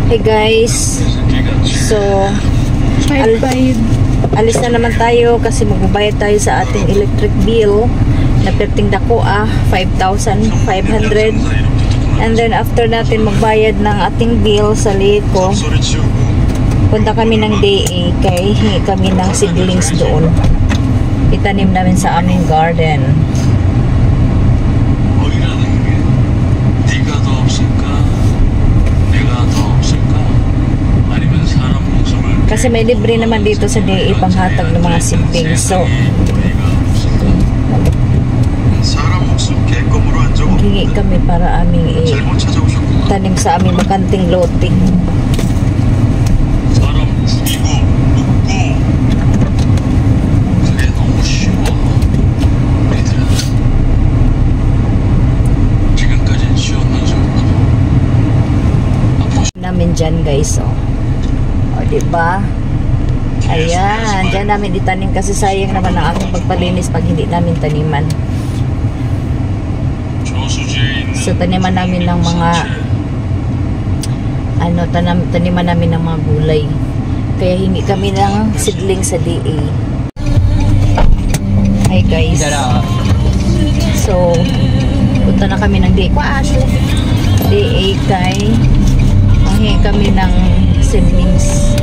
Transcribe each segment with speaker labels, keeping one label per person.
Speaker 1: Hey guys, so alis na naman tayo kasi magbabayad tayo sa ating electric bill na perting dako 5,500. And then after natin magbayad ng ating bill sa Leco, punta kami ng DA kay hingi kami ng seedlings doon. Itanim namin sa aming garden. Kasi may libre naman dito sa DA panghatag ng mga seedlings. So hingi kami para aming tanim sa aming bakanting lote. Namin dyan guys, o diba? Ayan, dyan namin itanim kasi sayang naman ang aking pagpalinis pag hindi namin taniman. So taniman namin ng mga taniman namin ng mga gulay. Kaya hingi kami ng seedling sa DA. Hi guys. So punta na kami ng DA. DA kay hingi kami ng seedlings.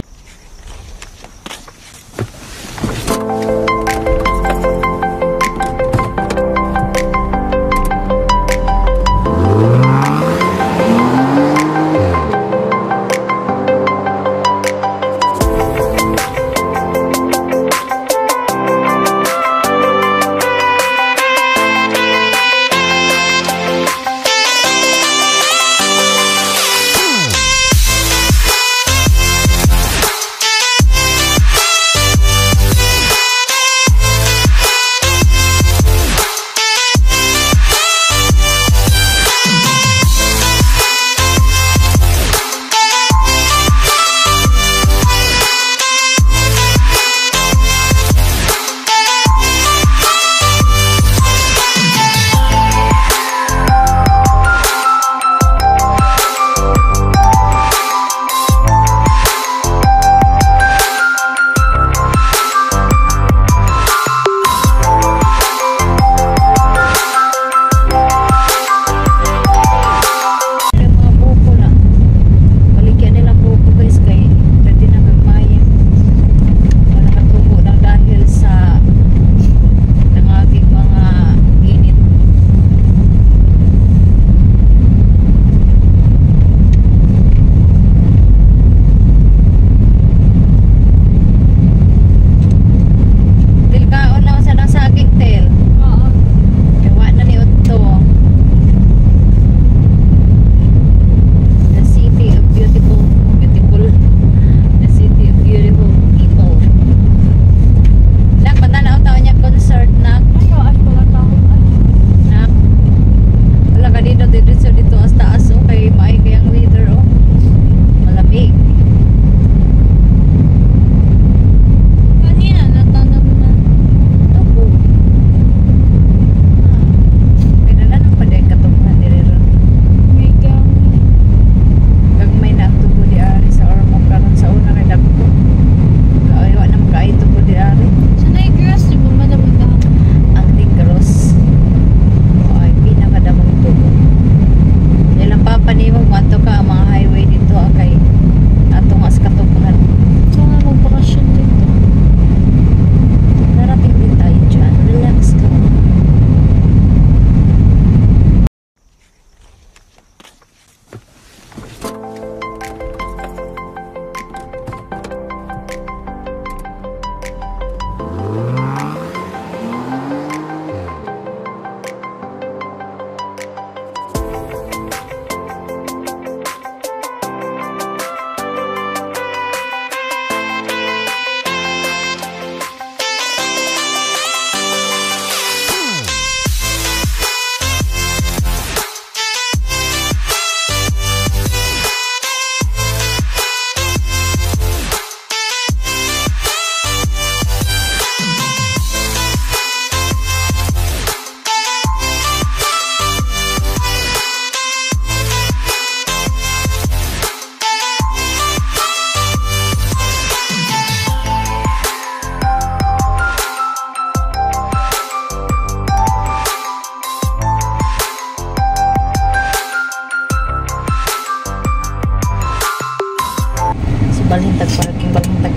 Speaker 1: balhin tag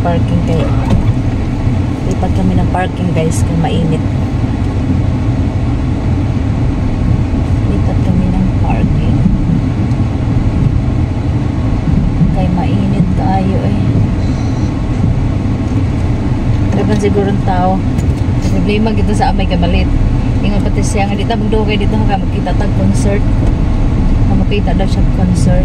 Speaker 1: parking kay lipat kami ng parking guys kay mainit. Lipat kami ng parking kay mainit tayo eh. Dagan siguro ng tao. Problema gito sa amay kamalit. Ingon pati siya nga dito magdugay dito nga makita tag concert. Makita daw siya concert.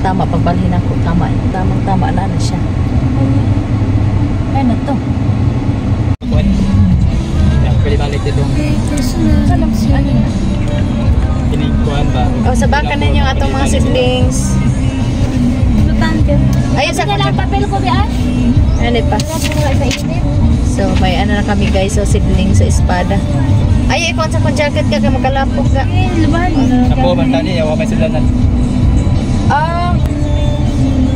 Speaker 1: Tama pagbalhin ako, tamang-tama na siya. Ay na to.
Speaker 2: Pwede balik dito.
Speaker 1: Salam siya.
Speaker 2: Kinikuan ba?
Speaker 1: O, sa baka na yung atong mga siblings. Ayun sa
Speaker 3: lang papel ko biya.
Speaker 1: Ano pa? So, may ano na kami guys, so siblings sa espada. Ay, ikon sa kong jacket ka, makalapok ka.
Speaker 2: Napo, bantani, yawa may sila na.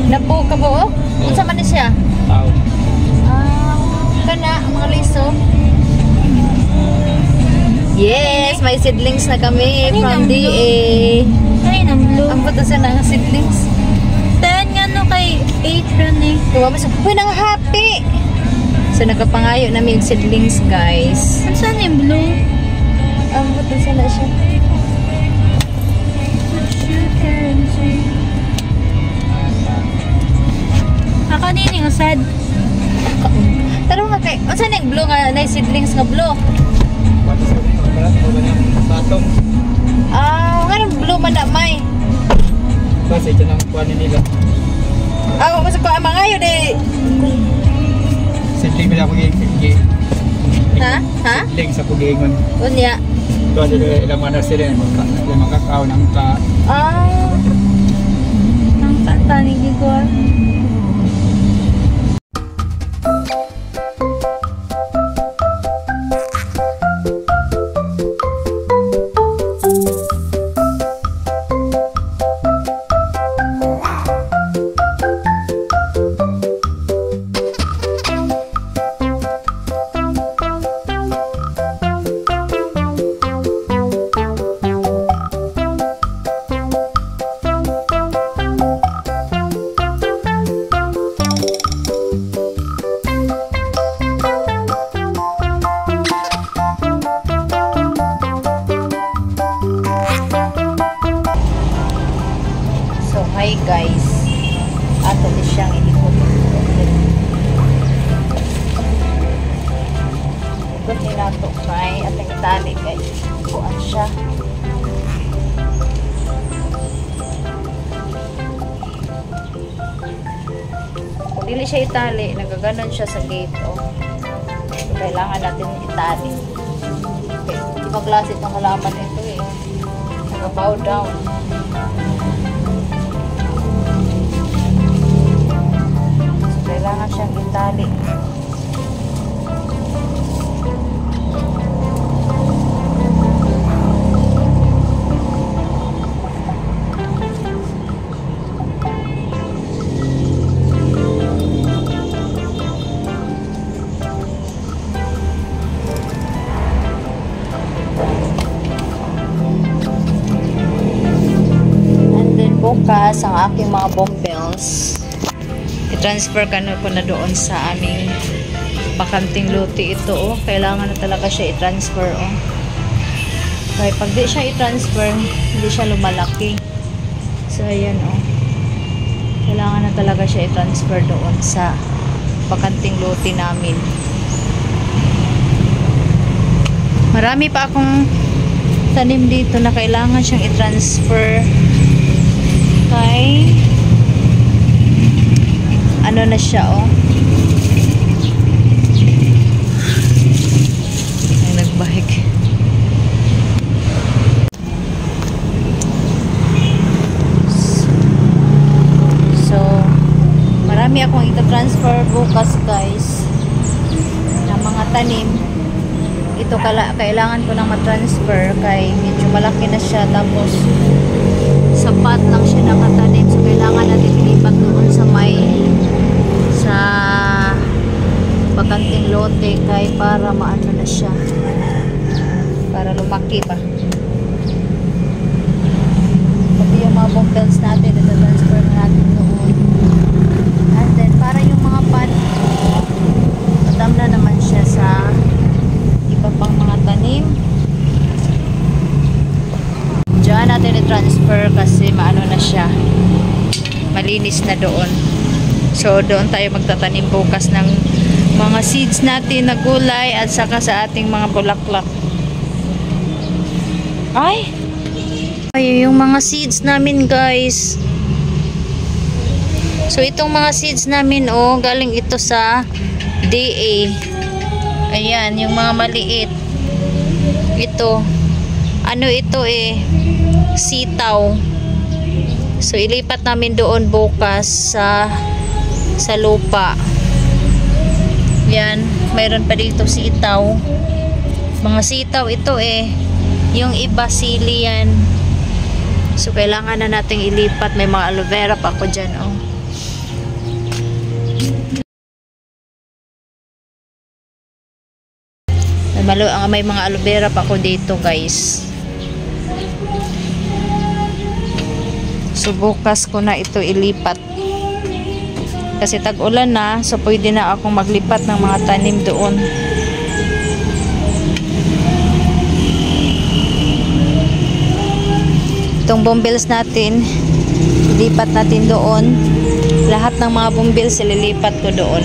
Speaker 1: Napo ka ba? Unsa man ni siya?
Speaker 2: Tao.
Speaker 1: Kana mga liso. Yes, may seedlings na kami from DA.
Speaker 3: Kaninang blue.
Speaker 1: Ang buto sa nang seedlings.
Speaker 3: Tahan nga no kay 8 run eh.
Speaker 1: Kuha mo sa, uy, nang happy! So, nakapangayo namin yung seedlings, guys.
Speaker 3: Ano saan yung blue?
Speaker 1: Ang buto sa na siya.
Speaker 3: Ako din yung sad.
Speaker 1: Taro nga kay, unsa na yung blue nga, na yung seedlings nga blue?
Speaker 2: Batong.
Speaker 1: Nga nang blue man na may.
Speaker 2: Kasi ito lang kuhanin nila.
Speaker 1: Mas ko ang mga yun eh.
Speaker 2: Simpleng bila ko gigi.
Speaker 1: Ha? Ha?
Speaker 2: Simpleng sa pugingon.
Speaker 1: Unya.
Speaker 2: Ito ano ilang mga nurse rin. Ilang kakao ng ka.
Speaker 3: Ang katanig ko.
Speaker 1: Hi guys, ato ni siyang ilikot. Ikot ni nato kay atong itali guys. Kuan siya. Kung dili siya itali, nagaganon siya sa gate. So, kailangan natin itali. Okay, di maglasit ng halaman ito eh. Nag-bow down. Kailangan siyang itali. And then bukas ang aking mga bumbles. I-transfer ko na doon sa aming bakanting luti ito oh. Kailangan na talaga siya i-transfer oh. Kaya pag di siya i-transfer, hindi siya lumalaki. So ayan oh. Kailangan na talaga siya i-transfer doon sa bakanting luti namin. Marami pa akong tanim dito na kailangan siyang i-transfer kay ano na siya oh. Ay nagbahik. So marami akong ita-transfer bukas guys na mga tanim. Ito kailangan ko nang ma-transfer kay medyo malaki na siya, tapos sapat lang siya nakatanim, so kailangan natin ilipat doon sa may gulay para maano na siya. Para lumaki pa. Pati yung mga bumpels natin, ito-transfer na natin doon. And then, para yung mga pan, matam na naman siya sa iba pang mga tanim. Diyan natin i-transfer kasi maano na siya. Malinis na doon. So, doon tayo magtatanim bukas ng mga seeds natin na gulay at saka sa ating mga bulaklak. Ay! Yung mga seeds namin, guys. So, itong mga seeds namin, oh, galing ito sa DA. Ayan, yung mga maliit. Ito. Ano ito sitaw. So, ilipat namin doon bukas sa lupa. Yan. Mayroon pa dito sitaw. Mga sitaw ito yung iba sili yan. So, kailangan na nating ilipat. May mga aloe vera pa ako dyan, oh. May mga aloe vera pa ako dito, guys. So, bukas ko na ito ilipat. Kasi tag-ulan na, so pwede na akong maglipat ng mga tanim doon. Itong bumbills natin, ilipat natin doon. Lahat ng mga bumbills ililipat ko doon.